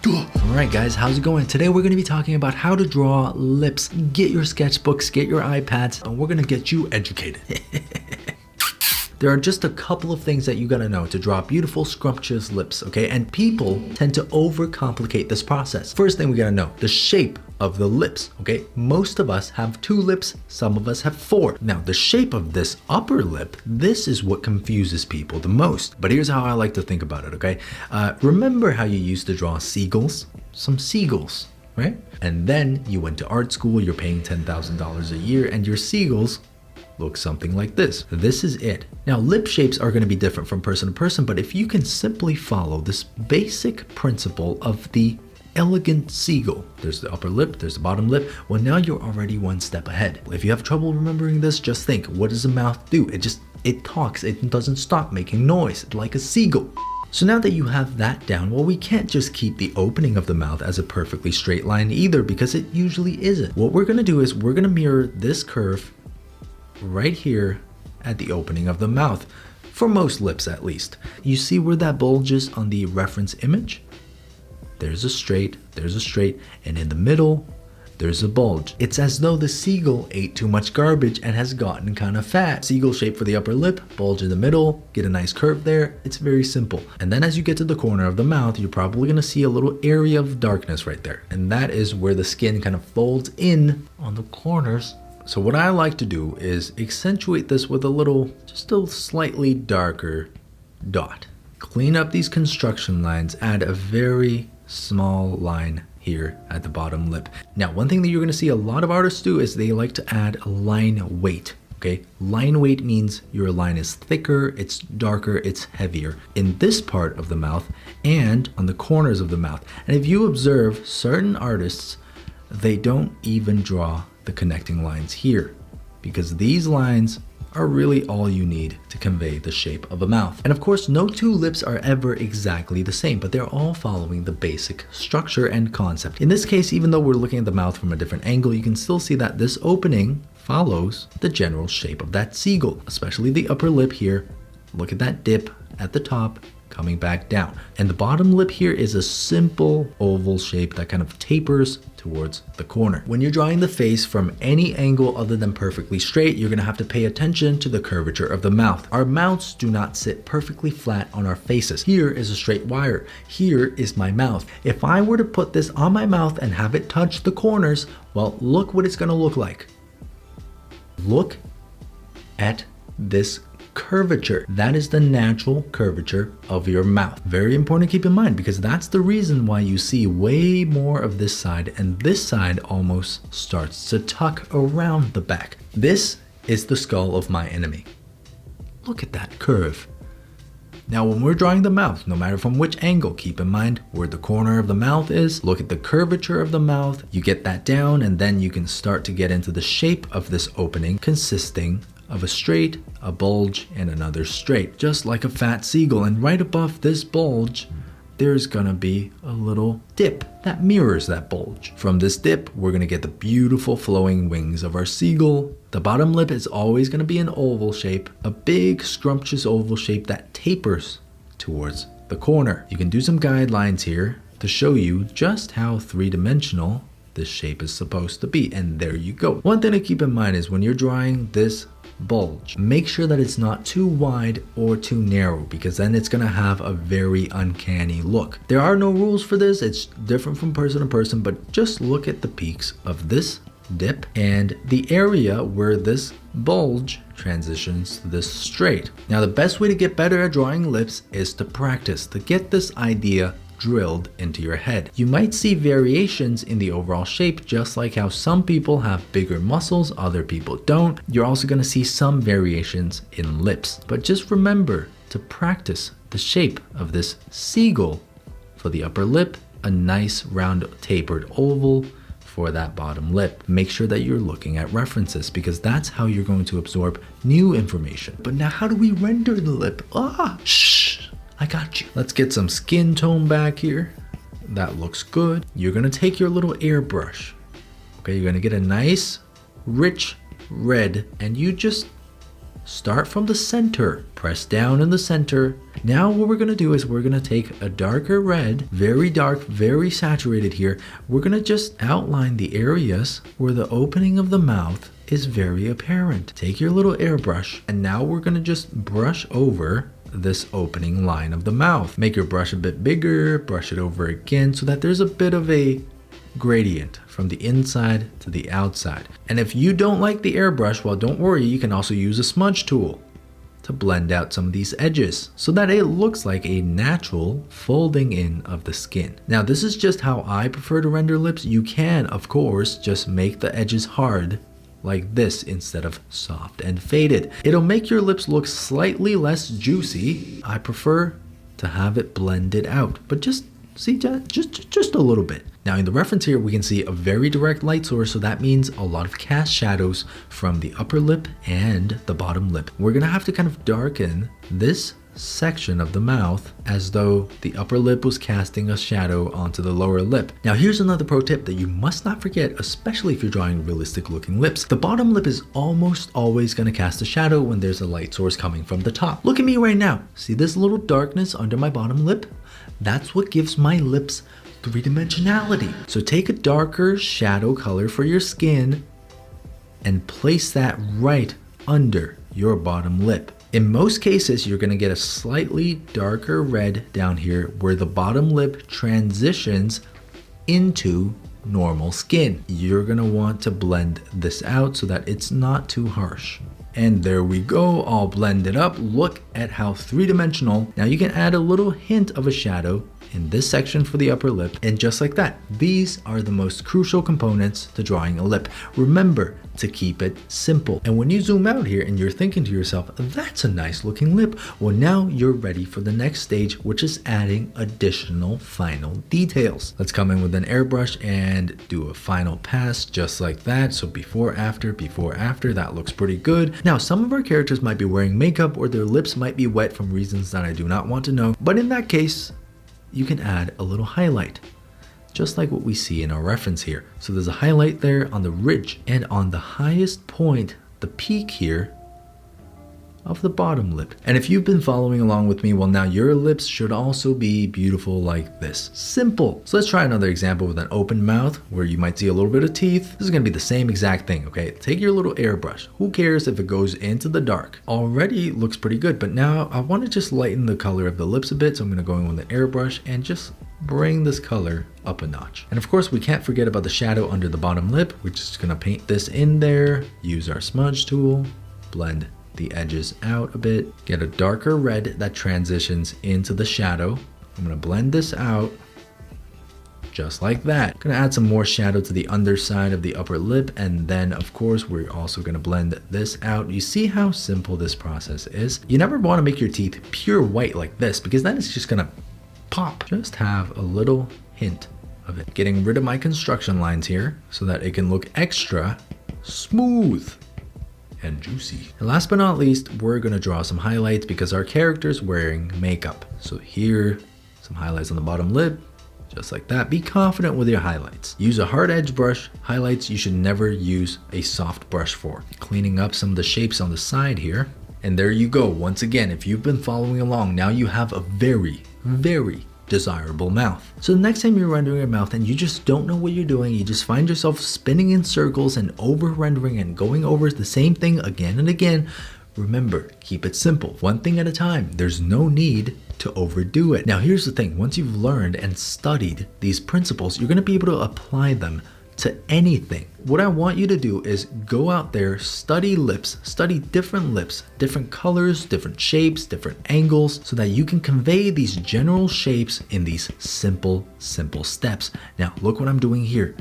Alright guys, how's it going? Today we're going to be talking about how to draw lips. Get your sketchbooks, get your iPads, and we're going to get you educated. There are just a couple of things that you gotta know to draw beautiful, scrumptious lips, okay? And people tend to overcomplicate this process. First thing we gotta know, the shape of the lips, okay? Most of us have 2 lips, some of us have 4. Now, the shape of this upper lip, this is what confuses people the most. But here's how I like to think about it, okay? Remember how you used to draw seagulls? Some seagulls, right? And then you went to art school, you're paying $10,000 a year, and your seagulls look something like this. This is it. Now, lip shapes are going to be different from person to person, but if you can simply follow this basic principle of the elegant seagull, there's the upper lip, there's the bottom lip, well, now you're already one step ahead. If you have trouble remembering this, just think, what does the mouth do? It talks, it doesn't stop making noise, like a seagull. So now that you have that down, well, we can't just keep the opening of the mouth as a perfectly straight line either, because it usually isn't. What we're going to do is we're going to mirror this curve right here at the opening of the mouth, for most lips at least. You see where that bulges on the reference image? There's a straight, and in the middle, there's a bulge. It's as though the seagull ate too much garbage and has gotten kind of fat. Seagull shape for the upper lip, bulge in the middle, get a nice curve there. It's very simple. And then as you get to the corner of the mouth, you're probably gonna see a little area of darkness right there. And that is where the skin kind of folds in on the corners. So what I like to do is accentuate this with just a slightly darker dot. Clean up these construction lines, add a very small line here at the bottom lip. Now, one thing that you're gonna see a lot of artists do is they like to add line weight, okay? Line weight means your line is thicker, it's darker, it's heavier in this part of the mouth and on the corners of the mouth. And if you observe certain artists, they don't even draw the connecting lines here, because these lines are really all you need to convey the shape of a mouth. And of course, no 2 lips are ever exactly the same, but they're all following the basic structure and concept. In this case, even though we're looking at the mouth from a different angle, you can still see that this opening follows the general shape of that seagull, especially the upper lip here. Look at that dip at the top, coming back down. And the bottom lip here is a simple oval shape that kind of tapers towards the corner. When you're drawing the face from any angle other than perfectly straight, you're gonna have to pay attention to the curvature of the mouth. Our mouths do not sit perfectly flat on our faces. Here is a straight wire. Here is my mouth. If I were to put this on my mouth and have it touch the corners, well, look what it's gonna look like. Look at this curvature. That is the natural curvature of your mouth. Very important to keep in mind, because that's the reason why you see way more of this side, and this side almost starts to tuck around the back. This is the skull of my enemy. Look at that curve. Now, when we're drawing the mouth, no matter from which angle, keep in mind where the corner of the mouth is. Look at the curvature of the mouth. You get that down, and then you can start to get into the shape of this opening, consisting of a straight, a bulge, and another straight, just like a fat seagull. And right above this bulge, there's gonna be a little dip that mirrors that bulge. From this dip, we're gonna get the beautiful flowing wings of our seagull. The bottom lip is always gonna be an oval shape, a big scrumptious oval shape that tapers towards the corner. You can do some guidelines here to show you just how 3-dimensional this shape is supposed to be, and there you go. One thing to keep in mind is when you're drawing this bulge, make sure that it's not too wide or too narrow, because then it's going to have a very uncanny look. There are no rules for this, it's different from person to person, but just look at the peaks of this dip and the area where this bulge transitions to this straight. Now, the best way to get better at drawing lips is to practice, to get this idea drilled into your head. You might see variations in the overall shape, just like how some people have bigger muscles, other people don't. You're also going to see some variations in lips. But just remember to practice the shape of this seagull for the upper lip, a nice round tapered oval for that bottom lip. Make sure that you're looking at references, because that's how you're going to absorb new information. But now, how do we render the lip? Shh, I got you. Let's get some skin tone back here. That looks good. You're gonna take your little airbrush. Okay, you're gonna get a nice, rich red, and you just Start from the center, press down in the center. Now what we're gonna do is we're gonna take a darker red, very dark, very saturated here. We're gonna just outline the areas where the opening of the mouth is very apparent. Take your little airbrush, and now we're gonna just brush over this opening line of the mouth. Make your brush a bit bigger, brush it over again so that there's a bit of a gradient from the inside to the outside. And if you don't like the airbrush, well, don't worry, you can also use a smudge tool to blend out some of these edges so that it looks like a natural folding in of the skin. Now, this is just how I prefer to render lips. You can, of course, just make the edges hard like this instead of soft and faded. It'll make your lips look slightly less juicy. I prefer to have it blended out, but just see, just a little bit. Now in the reference here, we can see a very direct light source, so that means a lot of cast shadows from the upper lip and the bottom lip. We're gonna have to kind of darken this section of the mouth as though the upper lip was casting a shadow onto the lower lip. Now here's another pro tip that you must not forget, especially if you're drawing realistic looking lips. The bottom lip is almost always going to cast a shadow when there's a light source coming from the top. Look at me right now. See this little darkness under my bottom lip? That's what gives my lips three-dimensionality. So take a darker shadow color for your skin and place that right under your bottom lip. In most cases, you're going to get a slightly darker red down here where the bottom lip transitions into normal skin. You're going to want to blend this out so that it's not too harsh. And there we go, all blended up. Look at how three-dimensional. Now you can add a little hint of a shadow in this section for the upper lip, and just like that. These are the most crucial components to drawing a lip. Remember to keep it simple. And when you zoom out here and you're thinking to yourself, that's a nice looking lip, well, now you're ready for the next stage, which is adding additional final details. Let's come in with an airbrush and do a final pass just like that. So before, after, that looks pretty good. Now, some of our characters might be wearing makeup or their lips might be wet from reasons that I do not want to know, but in that case, you can add a little highlight, just like what we see in our reference here. So there's a highlight there on the ridge, and on the highest point, the peak here of the bottom lip. And if you've been following along with me, well, now your lips should also be beautiful like this. Simple. So let's try another example with an open mouth where you might see a little bit of teeth. This is gonna be the same exact thing, okay? Take your little airbrush. Who cares if it goes into the dark? Already looks pretty good, but now I wanna just lighten the color of the lips a bit. So I'm gonna go in with an airbrush and just bring this color up a notch. And of course, we can't forget about the shadow under the bottom lip. We're just gonna paint this in there, use our smudge tool, blend the edges out a bit, get a darker red that transitions into the shadow. I'm gonna blend this out just like that. Gonna add some more shadow to the underside of the upper lip, and then of course we're also gonna blend this out. You see how simple this process is? You never wanna make your teeth pure white like this, because then it's just gonna pop. Just have a little hint of it. Getting rid of my construction lines here so that it can look extra smooth and juicy. And last but not least, we're gonna draw some highlights because our character's wearing makeup. So here, some highlights on the bottom lip, just like that. Be confident with your highlights. Use a hard edge brush. Highlights, you should never use a soft brush for. Cleaning up some of the shapes on the side here. And there you go. Once again, if you've been following along, now you have a very, very desirable mouth. So the next time you're rendering a mouth and you just don't know what you're doing, you just find yourself spinning in circles and over rendering and going over the same thing again and again, remember, keep it simple, one thing at a time. There's no need to overdo it. Now here's the thing, once you've learned and studied these principles, you're gonna be able to apply them to anything. What I want you to do is go out there, study lips, study different lips, different colors, different shapes, different angles, so that you can convey these general shapes in these simple steps. Now, look what I'm doing here.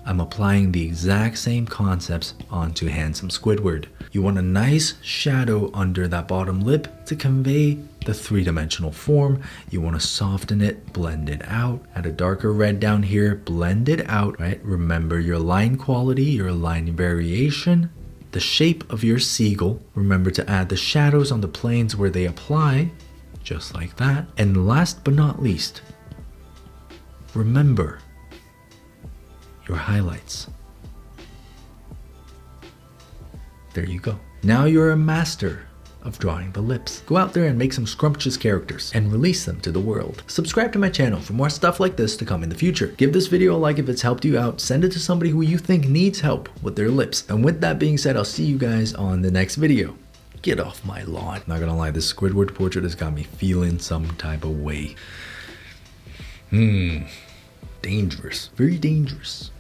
I'm applying the exact same concepts onto Handsome Squidward. You want a nice shadow under that bottom lip to convey the three-dimensional form. You want to soften it, blend it out, add a darker red down here, blend it out, right? Remember your line quality, your line variation, the shape of your seagull. Remember to add the shadows on the planes where they apply, just like that. And last but not least, remember your highlights. There you go. Now you're a master of drawing the lips. Go out there and make some scrumptious characters and release them to the world. Subscribe to my channel for more stuff like this to come in the future. Give this video a like if it's helped you out. Send it to somebody who you think needs help with their lips. And with that being said, I'll see you guys on the next video. Get off my lawn. Not gonna lie, this Squidward portrait has got me feeling some type of way. Dangerous. Very dangerous.